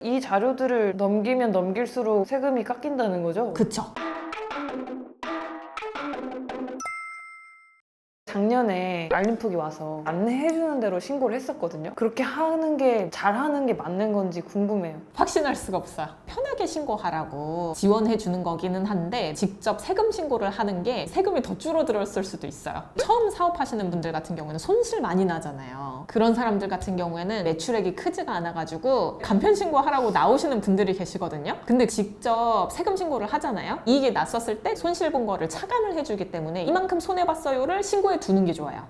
이 자료들을 넘기면 넘길수록 세금이 깎인다는 거죠? 그쵸? 작년에 알림톡이 와서 안내해주는 대로 신고를 했었거든요. 그렇게 하는 게 잘하는 게 맞는 건지 궁금해요. 확신할 수가 없어요. 편하게 신고하라고 지원해 주는 거기는 한데 직접 세금 신고를 하는 게 세금이 더 줄어들었을 수도 있어요. 처음 사업하시는 분들 같은 경우에는 손실 많이 나잖아요. 그런 사람들 같은 경우에는 매출액이 크지가 않아가지고 간편 신고하라고 나오시는 분들이 계시거든요. 근데 직접 세금 신고를 하잖아요. 이익이 났었을 때 손실 본 거를 차감을 해주기 때문에 이만큼 손해봤어요를 신고해 두는 게 좋아요.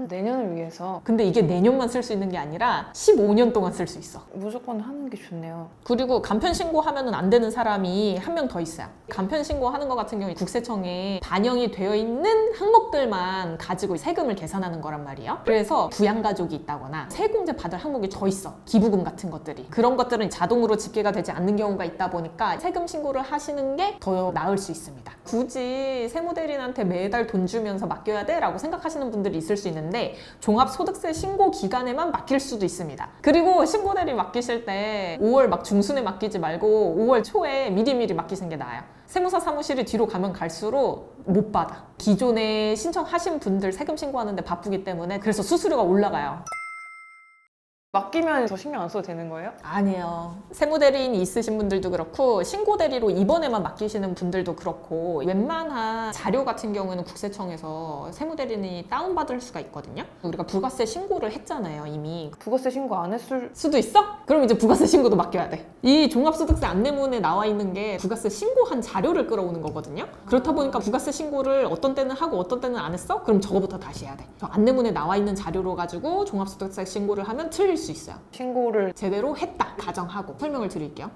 내년을 위해서 근데 이게 내년만 쓸 수 있는 게 아니라 15년 동안 쓸 수 있어. 무조건 하는 게 좋네요. 그리고 간편 신고하면 안 되는 사람이 한 명 더 있어요. 간편 신고하는 것 같은 경우에 국세청에 반영이 되어 있는 항목들만 가지고 세금을 계산하는 거란 말이에요. 그래서 부양가족이 있다거나 세공제 받을 항목이 더 있어. 기부금 같은 것들이. 그런 것들은 자동으로 집계가 되지 않는 경우가 있다 보니까 세금 신고를 하시는 게 더 나을 수 있습니다. 굳이 세무대리인한테 매달 돈 주면서 맡겨야 돼? 라고 생각하시는 분들이 있을 수 있는데 종합소득세 신고 기간에만 맡길 수도 있습니다. 그리고 신고대리 맡기실 때 5월 막 중순에 맡기지 말고 5월 초에 미리미리 맡기시는 게 나아요. 세무사 사무실이 뒤로 가면 갈수록 못 받아. 기존에 신청하신 분들 세금 신고하는데 바쁘기 때문에 그래서 수수료가 올라가요. 맡기면 더 신경 안 써도 되는 거예요? 아니에요. 세무대리인이 있으신 분들도 그렇고 신고대리로 이번에만 맡기시는 분들도 그렇고 웬만한 자료 같은 경우는 국세청에서 세무대리인이 다운받을 수가 있거든요. 우리가 부가세 신고를 했잖아요, 이미. 부가세 신고 안 했을 수도 있어? 그럼 이제 부가세 신고도 맡겨야 돼. 이 종합소득세 안내문에 나와 있는 게 부가세 신고한 자료를 끌어오는 거거든요. 그렇다 보니까 부가세 신고를 어떤 때는 하고 어떤 때는 안 했어? 그럼 저거부터 다시 해야 돼. 저 안내문에 나와 있는 자료로 가지고 종합소득세 신고를 하면 틀릴 수 있어요. 신고를 제대로 했다 가정하고 설명을 드릴게요.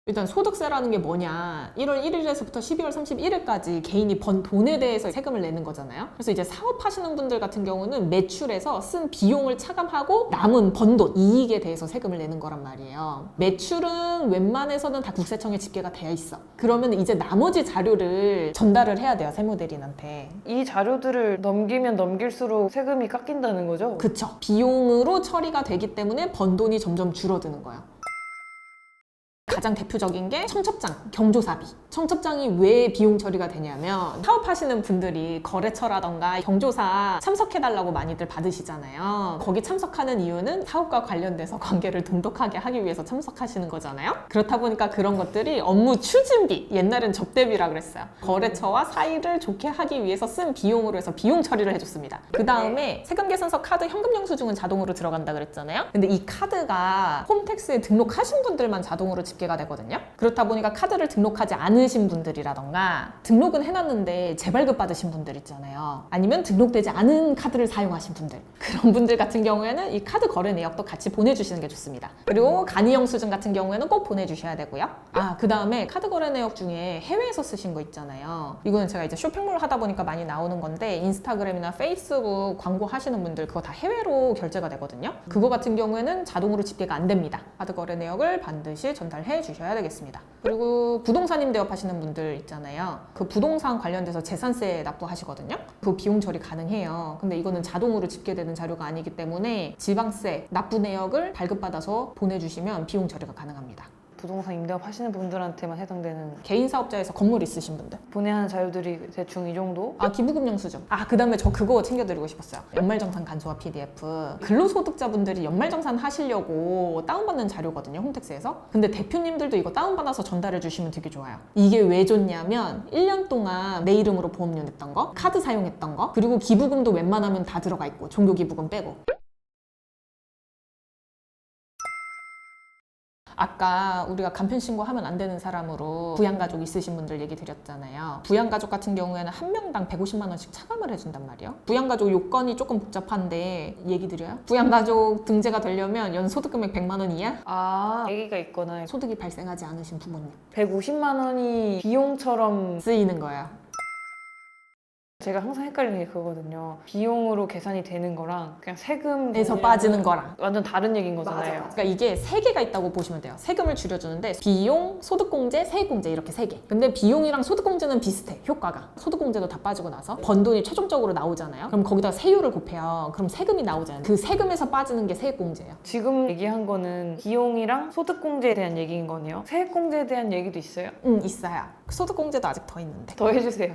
일단 소득세라는 게 뭐냐, 1월 1일에서부터 12월 31일까지 개인이 번 돈에 대해서 세금을 내는 거잖아요. 그래서 이제 사업하시는 분들 같은 경우는 매출에서 쓴 비용을 차감하고 남은 번 돈, 이익에 대해서 세금을 내는 거란 말이에요. 매출은 웬만해서는 다 국세청에 집계가 되어 있어. 그러면 이제 나머지 자료를 전달을 해야 돼요, 세무대리인한테. 이 자료들을 넘기면 넘길수록 세금이 깎인다는 거죠? 그쵸. 비용으로 처리가 되기 때문에 번 돈이 점점 줄어드는 거예요. 가장 대표적인 게 청첩장, 경조사비. 청첩장이 왜 비용 처리가 되냐면 사업하시는 분들이 거래처라던가 경조사 참석해달라고 많이들 받으시잖아요. 거기 참석하는 이유는 사업과 관련돼서 관계를 돈독하게 하기 위해서 참석하시는 거잖아요. 그렇다 보니까 그런 것들이 업무 추진비, 옛날엔 접대비라 그랬어요. 거래처와 사이를 좋게 하기 위해서 쓴 비용으로 해서 비용 처리를 해줬습니다. 그 다음에 세금계산서 카드 현금영수증은 자동으로 들어간다 그랬잖아요. 근데 이 카드가 홈택스에 등록하신 분들만 자동으로 집계가 되거든요. 그렇다 보니까 카드를 등록하지 않으신 분들이라던가 등록은 해놨는데 재발급 받으신 분들 있잖아요. 아니면 등록되지 않은 카드를 사용하신 분들, 그런 분들 같은 경우에는 이 카드 거래 내역도 같이 보내주시는 게 좋습니다. 그리고 간이영수증 같은 경우에는 꼭 보내주셔야 되고요. 그 다음에 카드 거래 내역 중에 해외에서 쓰신 거 있잖아요. 이거는 제가 이제 쇼핑몰 하다 보니까 많이 나오는 건데 인스타그램이나 페이스북 광고 하시는 분들 그거 다 해외로 결제가 되거든요. 그거 같은 경우에는 자동으로 집계가 안 됩니다. 카드 거래 내역을 반드시 전달해 주셔야 되겠습니다. 그리고 부동산 임대업 하시는 분들 있잖아요. 그 부동산 관련돼서 재산세 납부하시거든요. 그 비용 처리 가능해요. 근데 이거는 자동으로 집계되는 자료가 아니기 때문에 지방세 납부 내역을 발급받아서 보내주시면 비용 처리가 가능합니다. 부동산 임대업 하시는 분들한테만 해당되는 개인 사업자에서 건물 있으신 분들, 보내야 하는 자료들이 대충 이 정도? 기부금 영수증. 그 다음에 저 그거 챙겨드리고 싶었어요. 연말정산 간소화 PDF. 근로소득자분들이 연말정산 하시려고 다운받는 자료거든요, 홈택스에서. 근데 대표님들도 이거 다운받아서 전달해 주시면 되게 좋아요. 이게 왜 좋냐면 1년 동안 내 이름으로 보험료 냈던 거, 카드 사용했던 거, 그리고 기부금도 웬만하면 다 들어가 있고 종교기부금 빼고. 아까 우리가 간편신고하면 안 되는 사람으로 부양가족 있으신 분들 얘기 드렸잖아요. 부양가족 같은 경우에는 한 명당 150만 원씩 차감을 해준단 말이에요. 부양가족 요건이 조금 복잡한데 얘기 드려요. 부양가족 등재가 되려면 연소득금액 100만 원 이하? 아기가 있거나 소득이 발생하지 않으신 부모님 150만 원이 비용처럼 쓰이는 거예요. 제가 항상 헷갈리는 게 그거거든요. 비용으로 계산이 되는 거랑 그냥 세금에서 빠지는 거랑 완전 다른 얘기인 거잖아요. 그러니까 이게 세 개가 있다고 보시면 돼요. 세금을 줄여주는데 비용, 소득공제, 세액공제 이렇게 세 개. 근데 비용이랑 소득공제는 비슷해, 효과가. 소득공제도 다 빠지고 나서 번 돈이 최종적으로 나오잖아요. 그럼 거기다 세율을 곱해요. 그럼 세금이 나오잖아요. 그 세금에서 빠지는 게 세액공제예요. 지금 얘기한 거는 비용이랑 소득공제에 대한 얘기인 거네요. 세액공제에 대한 얘기도 있어요? 있어요. 소득공제도 아직 더 있는데. 더 해주세요.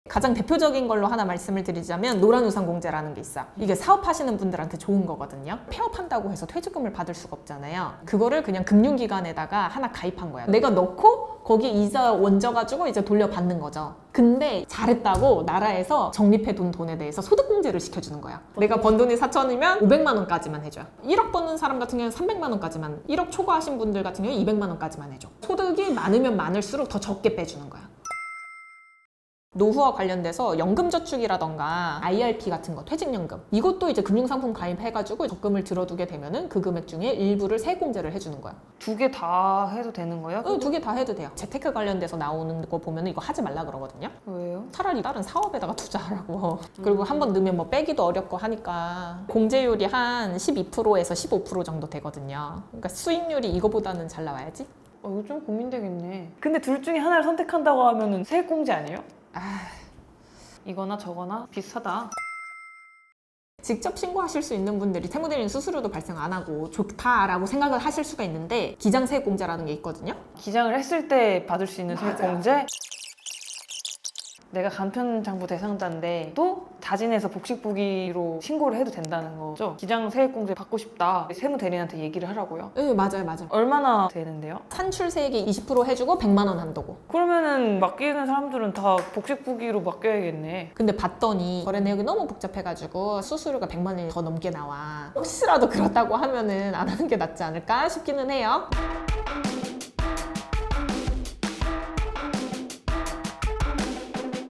가장 대표적인 걸로 하나 말씀을 드리자면 노란우산공제라는 게 있어요. 이게 사업하시는 분들한테 좋은 거거든요. 폐업한다고 해서 퇴직금을 받을 수가 없잖아요. 그거를 그냥 금융기관에다가 하나 가입한 거야. 내가 넣고 거기 이자 얹어가지고 이제 돌려받는 거죠. 근데 잘했다고 나라에서 적립해둔 돈에 대해서 소득공제를 시켜주는 거야. 내가 번 돈이 4천이면 500만 원까지만 해줘요. 1억 버는 사람 같은 경우는 300만 원까지만, 1억 초과하신 분들 같은 경우는 200만 원까지만 해줘. 소득이 많으면 많을수록 더 적게 빼주는 거야. 노후와 관련돼서 연금저축이라던가 IRP 같은 거, 퇴직연금 이것도 이제 금융상품 가입해가지고 적금을 들어두게 되면은 그 금액 중에 일부를 세액공제를 해주는 거야. 두 개 다 해도 되는 거예요? 두 개 다 해도 돼요. 재테크 관련돼서 나오는 거 보면은 이거 하지 말라 그러거든요. 왜요? 차라리 다른 사업에다가 투자하라고. 그리고 한 번 넣으면 뭐 빼기도 어렵고 하니까 공제율이 한 12%에서 15% 정도 되거든요. 그러니까 수익률이 이거보다는 잘 나와야지. 이거 좀 고민되겠네. 근데 둘 중에 하나를 선택한다고 하면은 세액공제 아니에요? 이거나 저거나 비슷하다. 직접 신고하실 수 있는 분들이 세무대리인 수수료도 발생 안 하고 좋다라고 생각을 하실 수가 있는데 기장세액공제라는 게 있거든요. 기장을 했을 때 받을 수 있는 세액공제? 내가 간편장부 대상자인데 또 자진해서 복식부기로 신고를 해도 된다는 거죠. 기장 세액공제 받고 싶다. 세무대리인한테 얘기를 하라고요. 네, 맞아요. 얼마나 되는데요? 산출세액이 20% 해주고 100만 원 한도고. 그러면은 맡기는 사람들은 다 복식부기로 맡겨야겠네. 근데 봤더니 거래 내역이 너무 복잡해가지고 수수료가 100만 원이 더 넘게 나와. 혹시라도 그렇다고 하면은 안 하는 게 낫지 않을까 싶기는 해요.